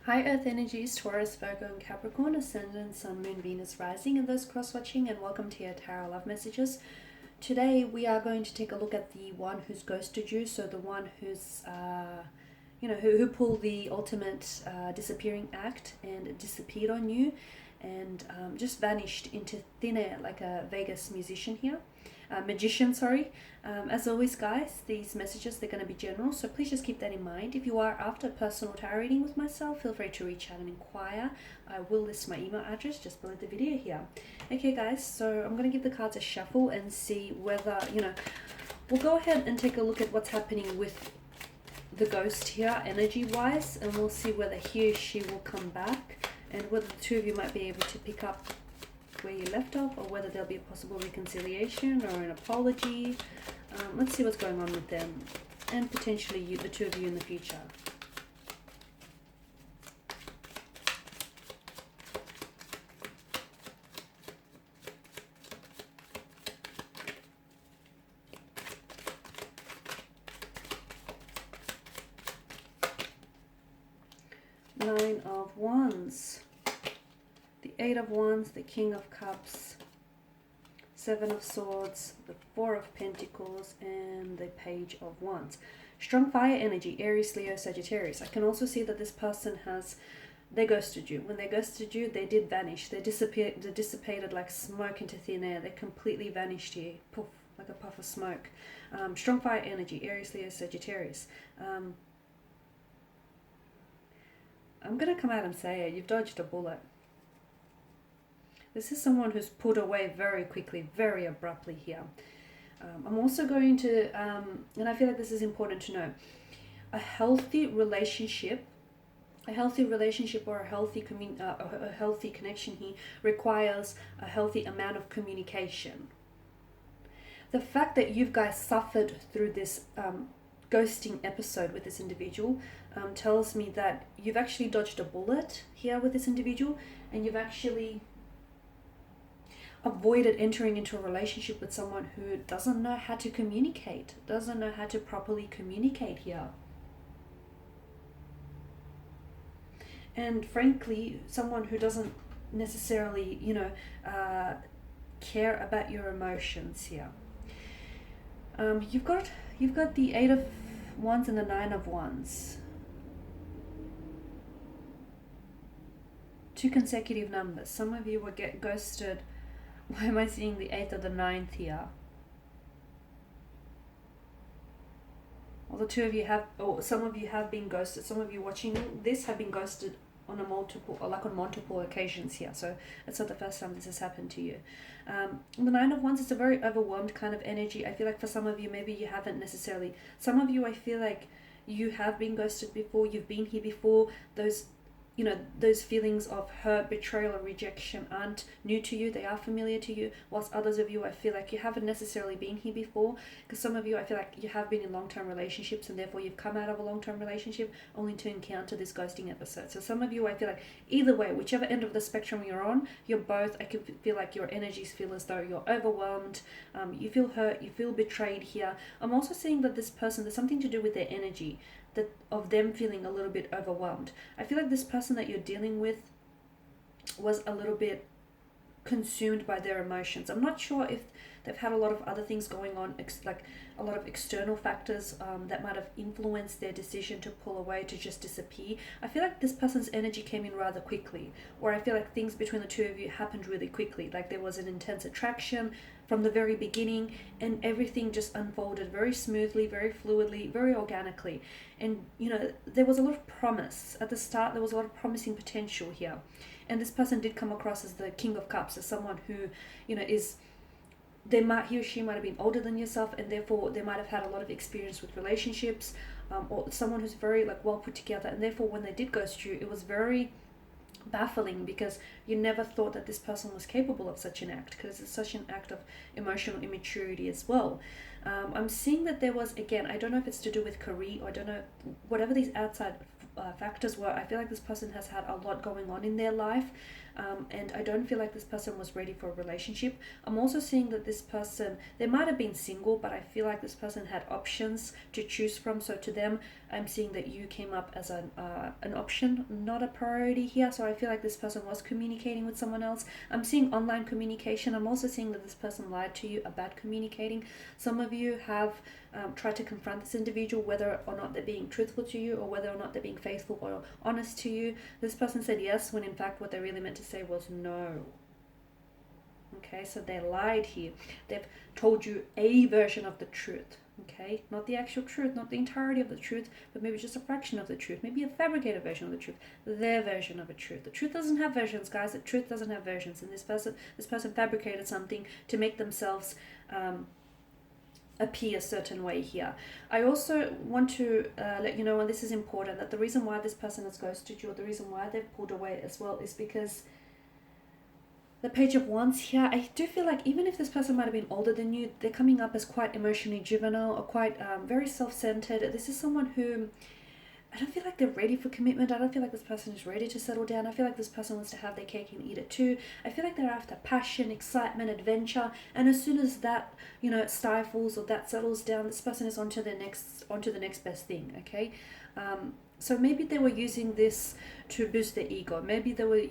Hi Earth energies, Taurus, Virgo and Capricorn, Ascendant, Sun, Moon, Venus, Rising, and those cross-watching, and welcome to your Tarot Love Messages. Today we are going to take a look at the one who's ghosted you, so the one who's, who pulled the ultimate disappearing act and disappeared on you and just vanished into thin air like a Vegas magician, sorry. As always, guys, these messages, they're going to be general, so please just keep that in mind. If you are after a personal tarot reading with myself, feel free to reach out and inquire. I will list my email address just below the video here. Okay, guys, so I'm going to give the cards a shuffle and see whether, we'll go ahead and take a look at what's happening with the ghost here, energy-wise, and we'll see whether he or she will come back and whether the two of you might be able to pick up where you left off, or whether there'll be a possible reconciliation or an apology. Let's see what's going on with them and potentially you, the two of you in the future. Nine of Wands. The Eight of Wands, the King of Cups, Seven of Swords, the Four of Pentacles, and the Page of Wands. Strong fire energy, Aries, Leo, Sagittarius. I can also see that this person they ghosted you. When they ghosted you, they did vanish. They dissipated like smoke into thin air. They completely vanished here, poof, like a puff of smoke. Strong fire energy, Aries, Leo, Sagittarius. I'm going to come out and say it. You've dodged a bullet. This is someone who's put away very quickly, very abruptly here. I'm also going to, and I feel like this is important to know, a healthy relationship or a healthy connection here requires a healthy amount of communication. The fact that you guys suffered through this ghosting episode with this individual tells me that you've actually dodged a bullet here with this individual, and you've actually avoided entering into a relationship with someone who doesn't know how to communicate, doesn't know how to properly communicate here. And frankly, someone who doesn't necessarily, care about your emotions here. You've got the Eight of Wands and the Nine of Wands. Two consecutive numbers. Some of you will get ghosted. Why am I seeing the 8th or the 9th here? Well, the two of you have, or some of you have been ghosted. Some of you watching this have been ghosted on multiple occasions here. So it's not the first time this has happened to you. The Nine of Wands is a very overwhelmed kind of energy. I feel like for some of you, maybe you haven't necessarily. Some of you, I feel like you have been ghosted before. You've been here before. Those feelings of hurt, betrayal, or rejection aren't new to you. They are familiar to you. Whilst others of you, I feel like you haven't necessarily been here before. Because some of you, I feel like you have been in long-term relationships, and therefore you've come out of a long-term relationship only to encounter this ghosting episode. So some of you, I feel like either way, whichever end of the spectrum you're on, you're both. I can feel like your energies feel as though you're overwhelmed. You feel hurt. You feel betrayed here. I'm also seeing that this person, there's something to do with their energy, that of them feeling a little bit overwhelmed. I feel like this person that you're dealing with was a little bit consumed by their emotions. I'm not sure if they've had a lot of other things going on, like a lot of external factors that might have influenced their decision to pull away, to just disappear. I feel like this person's energy came in rather quickly, or I feel like things between the two of you happened really quickly. Like there was an intense attraction from the very beginning, and everything just unfolded very smoothly, very fluidly, very organically. And there was a lot of promise at the start. There was a lot of promising potential here, and this person did come across as the King of Cups, as someone who he or she might have been older than yourself, and therefore they might have had a lot of experience with relationships, or someone who's very well put together, and therefore when they did ghost you, it was very baffling, because you never thought that this person was capable of such an act, because it's such an act of emotional immaturity as well. I'm seeing that there was, again, I don't know if it's to do with career, or I don't know, whatever these outside factors were, I feel like this person has had a lot going on in their life, and I don't feel like this person was ready for a relationship. I'm also seeing that this person, they might have been single, but I feel like this person had options to choose from. So to them, I'm seeing that you came up as an option, not a priority here. So I feel like this person was communicating with someone else. I'm seeing online communication. I'm also seeing that this person lied to you about communicating. Some of you have tried to confront this individual, whether or not they're being truthful to you, or whether or not they're being faithful or honest to you. This person said yes, when in fact what they really meant to say was no. Okay, so they lied here. They've told you a version of the truth. Okay, not the actual truth, not the entirety of the truth, but maybe just a fraction of the truth, maybe a fabricated version of the truth, their version of a truth. The truth doesn't have versions, guys. The truth doesn't have versions. And this person fabricated something to make themselves appear a certain way here. I also want to let you know, and this is important, that the reason why this person has ghosted you, or the reason why they've pulled away as well, is because the Page of Wands here, I do feel like even if this person might have been older than you, they're coming up as quite emotionally juvenile, or quite very self-centered. This is someone who, I don't feel like they're ready for commitment. I don't feel like this person is ready to settle down. I feel like this person wants to have their cake and eat it too. I feel like they're after passion, excitement, adventure, and as soon as that, stifles or that settles down, this person is onto the next best thing. Okay, so maybe they were using this to boost their ego. Maybe they were,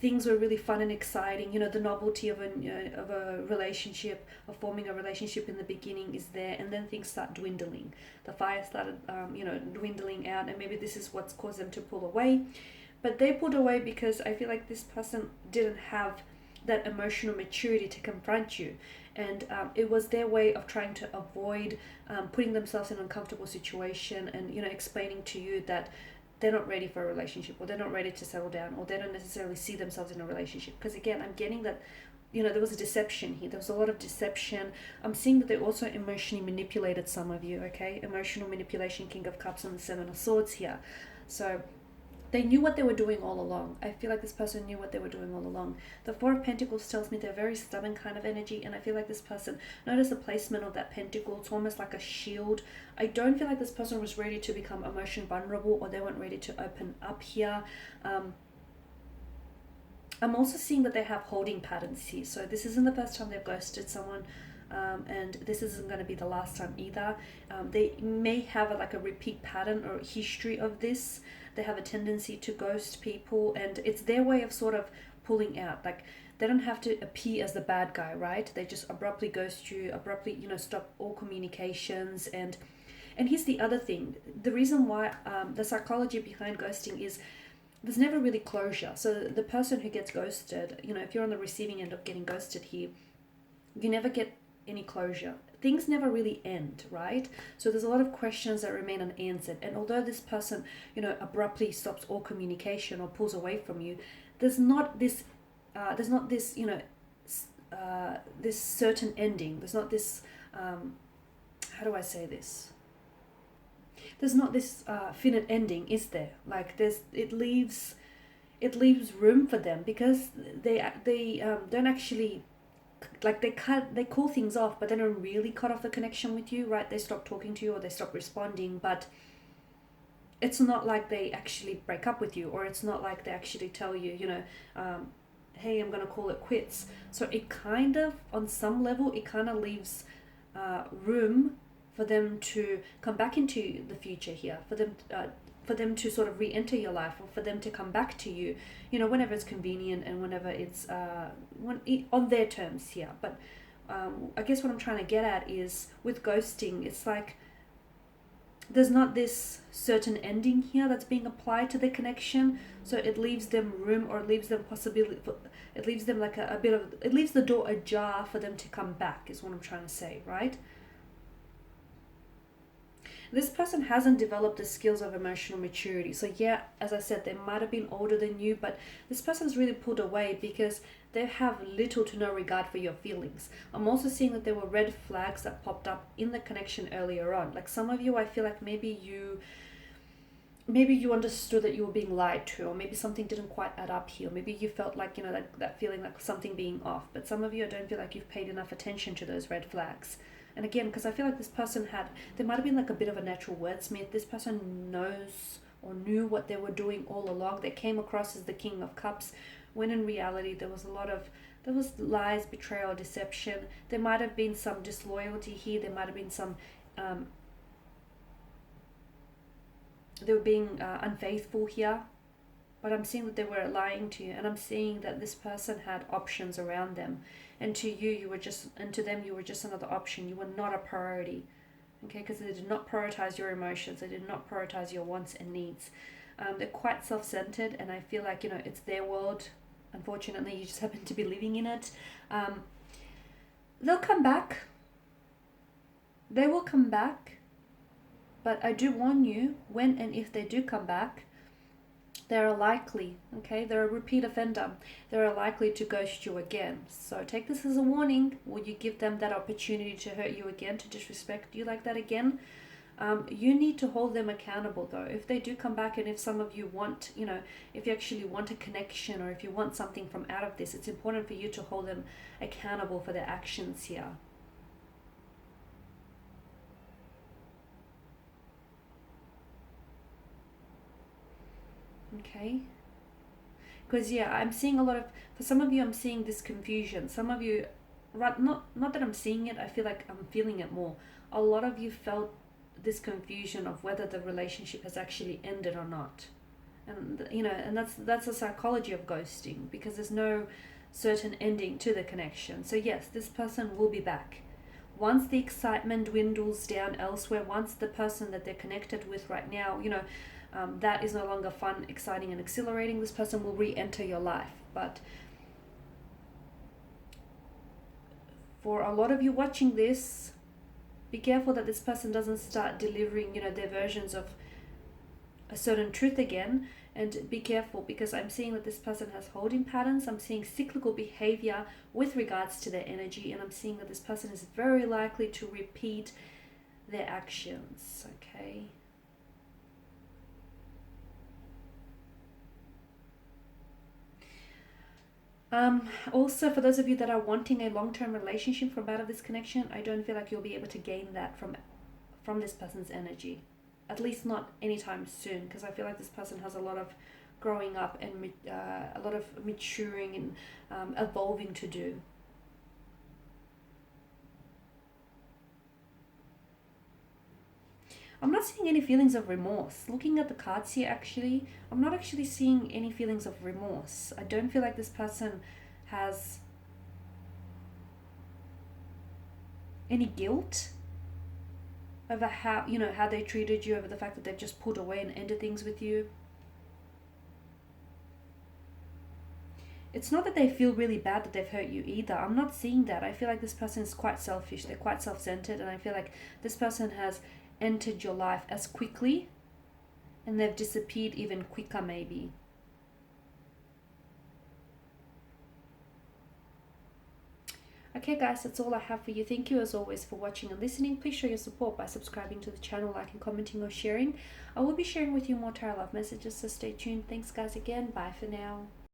things were really fun and exciting. The novelty of a relationship, of forming a relationship in the beginning is there, and then things start dwindling. The fire started, dwindling out, and maybe this is what's caused them to pull away. But they pulled away because I feel like this person didn't have that emotional maturity to confront you, and it was their way of trying to avoid putting themselves in an uncomfortable situation, and explaining to you that they're not ready for a relationship, or they're not ready to settle down, or they don't necessarily see themselves in a relationship. Because again, I'm getting that, there was a deception here. There was a lot of deception. I'm seeing that they also emotionally manipulated some of you, okay? Emotional manipulation, King of Cups and the Seven of Swords here. So they knew what they were doing all along. I feel like this person knew what they were doing all along. The Four of Pentacles tells me they're very stubborn kind of energy, and I feel like this person, notice the placement of that pentacle, it's almost like a shield. I don't feel like this person was ready to become emotionally vulnerable, or they weren't ready to open up here. I'm also seeing that they have holding patterns here. So this isn't the first time they've ghosted someone. And this isn't going to be the last time either. They may have a repeat pattern or history of this. They have a tendency to ghost people, and it's their way of sort of pulling out. Like, they don't have to appear as the bad guy, right? They just abruptly ghost you, abruptly, stop all communications. And here's the other thing. The reason why, the psychology behind ghosting is there's never really closure. So the person who gets ghosted, if you're on the receiving end of getting ghosted here, you never get any closure. Things never really end, right? So there's a lot of questions that remain unanswered. And although this person, abruptly stops all communication or pulls away from you, there's not this, this certain ending. There's not this, how do I say this? There's not this finite ending, is there? Like, it leaves room for them, because they don't actually, like, they call things off, but they don't really cut off the connection with you, right? They stop talking to you, or they stop responding, but it's not like they actually break up with you, or it's not like they actually tell you, hey, I'm gonna call it quits. So it kind of, on some level, it kind of leaves room for them to come back into the future here, for them to sort of re-enter your life, or for them to come back to you, whenever it's convenient, and whenever it's on their terms here. But I guess what I'm trying to get at is, with ghosting, it's like there's not this certain ending here that's being applied to the connection, so it leaves them room, or it leaves them possibility, it leaves them like it leaves the door ajar for them to come back, is what I'm trying to say, right? This person hasn't developed the skills of emotional maturity. So yeah, as I said, they might have been older than you, but this person's really pulled away because they have little to no regard for your feelings. I'm also seeing that there were red flags that popped up in the connection earlier on. Like, some of you, I feel like maybe you understood that you were being lied to, or maybe something didn't quite add up here. Maybe you felt like, that feeling like something being off. But some of you, I don't feel like you've paid enough attention to those red flags. And again, because I feel like this person there might have been like a bit of a natural wordsmith. This person knows or knew what they were doing all along. They came across as the King of Cups, when in reality there was lies, betrayal, deception. There might have been some disloyalty here. There might have been some they were being unfaithful here. But I'm seeing that they were lying to you, and I'm seeing that this person had options around them, and to them you were just another option. You were not a priority, okay? Because they did not prioritize your emotions. They did not prioritize your wants and needs. They're quite self-centered, and I feel like, it's their world. Unfortunately, you just happen to be living in it. They'll come back. They will come back, but I do warn you, when and if they do come back, they're likely, okay, they're a repeat offender. They're likely to ghost you again. So take this as a warning. Will you give them that opportunity to hurt you again, to disrespect you like that again? You need to hold them accountable though. If they do come back, and if some of you want, if you actually want a connection, or if you want something from out of this, it's important for you to hold them accountable for their actions here. Okay, because I'm seeing for some of you, I'm seeing this confusion. Some of you, right, not that I'm seeing it, I feel like I'm feeling it more. A lot of you felt this confusion of whether the relationship has actually ended or not. And and that's the psychology of ghosting, because there's no certain ending to the connection. So yes, this person will be back. Once the excitement dwindles down elsewhere, once the person that they're connected with right now, that is no longer fun, exciting, and exhilarating, this person will re-enter your life. But for a lot of you watching this, be careful that this person doesn't start delivering, their versions of a certain truth again. And be careful, because I'm seeing that this person has holding patterns. I'm seeing cyclical behavior with regards to their energy, and I'm seeing that this person is very likely to repeat their actions, okay? Also, for those of you that are wanting a long-term relationship from out of this connection, I don't feel like you'll be able to gain that from this person's energy, at least not anytime soon, because I feel like this person has a lot of growing up and a lot of maturing and evolving to do. I'm not seeing any feelings of remorse. Looking at the cards here, actually, I'm not actually seeing any feelings of remorse. I don't feel like this person has any guilt over how they treated you, over the fact that they've just pulled away and ended things with you. It's not that they feel really bad that they've hurt you either. I'm not seeing that. I feel like this person is quite selfish. They're quite self-centered, and I feel like this person has entered your life as quickly, and they've disappeared even quicker maybe. Okay guys, that's all I have for you. Thank you as always for watching and listening. Please show your support by subscribing to the channel, liking, commenting, or sharing. I will be sharing with you more tarot love messages, so stay tuned. Thanks guys again. Bye for now.